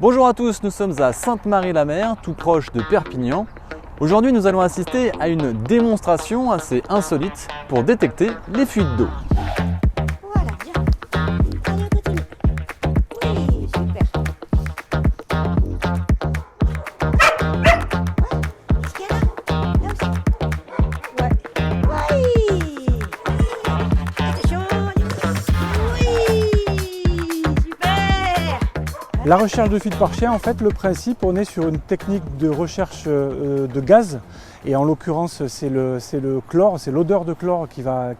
Bonjour à tous, nous sommes à Sainte-Marie-la-Mer, tout proche de Perpignan. Aujourd'hui, nous allons assister à une démonstration assez insolite pour détecter les fuites d'eau. Voilà, bien. Allez, on continue. Oui, super. Qu'est-ce qu'il y a là? Là aussi. Ouais. Oui. Attention. Oui. Super. La recherche de fuite par chien, en fait, le principe, on est sur une technique de recherche de gaz. Et en l'occurrence, c'est le chlore, c'est l'odeur de chlore qui va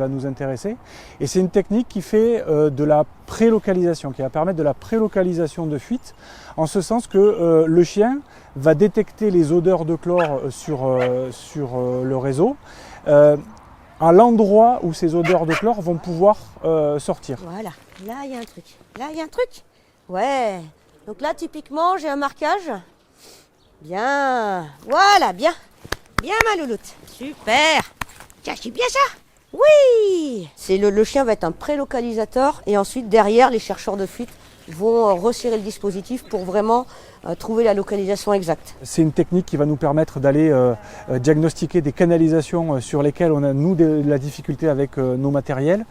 nous intéresser. Et c'est une technique qui fait de la prélocalisation, qui va permettre de la prélocalisation de fuite, en ce sens que le chien va détecter les odeurs de chlore sur le réseau, à l'endroit où ces odeurs de chlore vont pouvoir sortir. Voilà. Là, il y a un truc. Là, il y a un truc. Ouais. Donc là, typiquement, j'ai un marquage. Bien. Voilà, bien. Bien, ma louloute. Super. Cache bien ça. Oui. Le chien va être un prélocalisateur et ensuite, derrière, les chercheurs de fuite vont resserrer le dispositif pour vraiment trouver la localisation exacte. C'est une technique qui va nous permettre d'aller diagnostiquer des canalisations sur lesquelles on a, nous, de la difficulté avec nos matériels.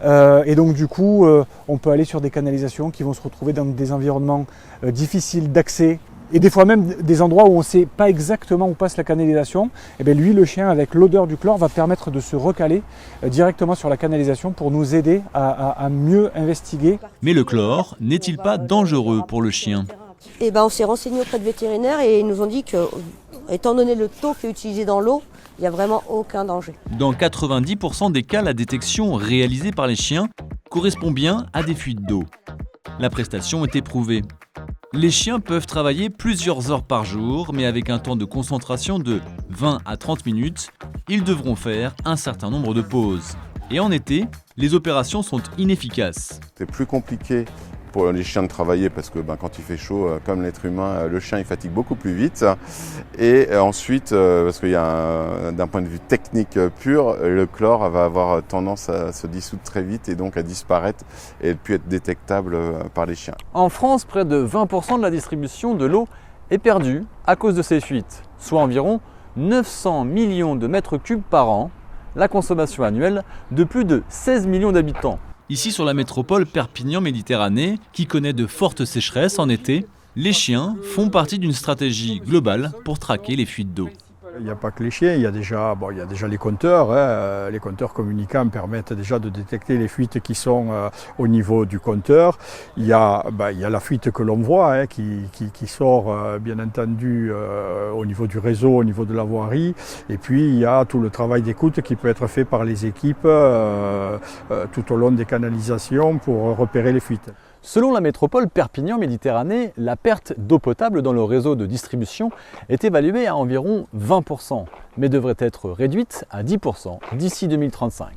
Et donc, du coup, on peut aller sur des canalisations qui vont se retrouver dans des environnements difficiles d'accès, et des fois même des endroits où on ne sait pas exactement où passe la canalisation. Et bien lui, le chien, avec l'odeur du chlore, va permettre de se recaler directement sur la canalisation pour nous aider à mieux investiguer. Mais le chlore n'est-il pas dangereux pour le chien? Et ben, on s'est renseigné auprès de vétérinaires et ils nous ont dit que, étant donné le taux qui est utilisé dans l'eau, il n'y a vraiment aucun danger. Dans 90% des cas, la détection réalisée par les chiens correspond bien à des fuites d'eau. La prestation est éprouvée. Les chiens peuvent travailler plusieurs heures par jour, mais avec un temps de concentration de 20 à 30 minutes, ils devront faire un certain nombre de pauses. Et en été, les opérations sont inefficaces. C'est plus compliqué pour les chiens de travailler parce que quand il fait chaud, comme l'être humain, le chien il fatigue beaucoup plus vite. Et ensuite, parce qu'il y a d'un point de vue technique pur, le chlore va avoir tendance à se dissoudre très vite et donc à disparaître et puis être détectable par les chiens. En France, près de 20% de la distribution de l'eau est perdue à cause de ces fuites, soit environ 900 millions de mètres cubes par an, la consommation annuelle de plus de 16 millions d'habitants. Ici sur la métropole Perpignan-Méditerranée, qui connaît de fortes sécheresses en été, les chiens font partie d'une stratégie globale pour traquer les fuites d'eau. Il n'y a pas que les chiens, il y a déjà les compteurs. Les compteurs communicants permettent déjà de détecter les fuites qui sont au niveau du compteur. Il y a la fuite que l'on voit qui sort bien entendu au niveau du réseau, au niveau de la voirie. Et puis il y a tout le travail d'écoute qui peut être fait par les équipes tout au long des canalisations pour repérer les fuites. Selon la métropole Perpignan-Méditerranée, la perte d'eau potable dans le réseau de distribution est évaluée à environ 20%, mais devrait être réduite à 10% d'ici 2035.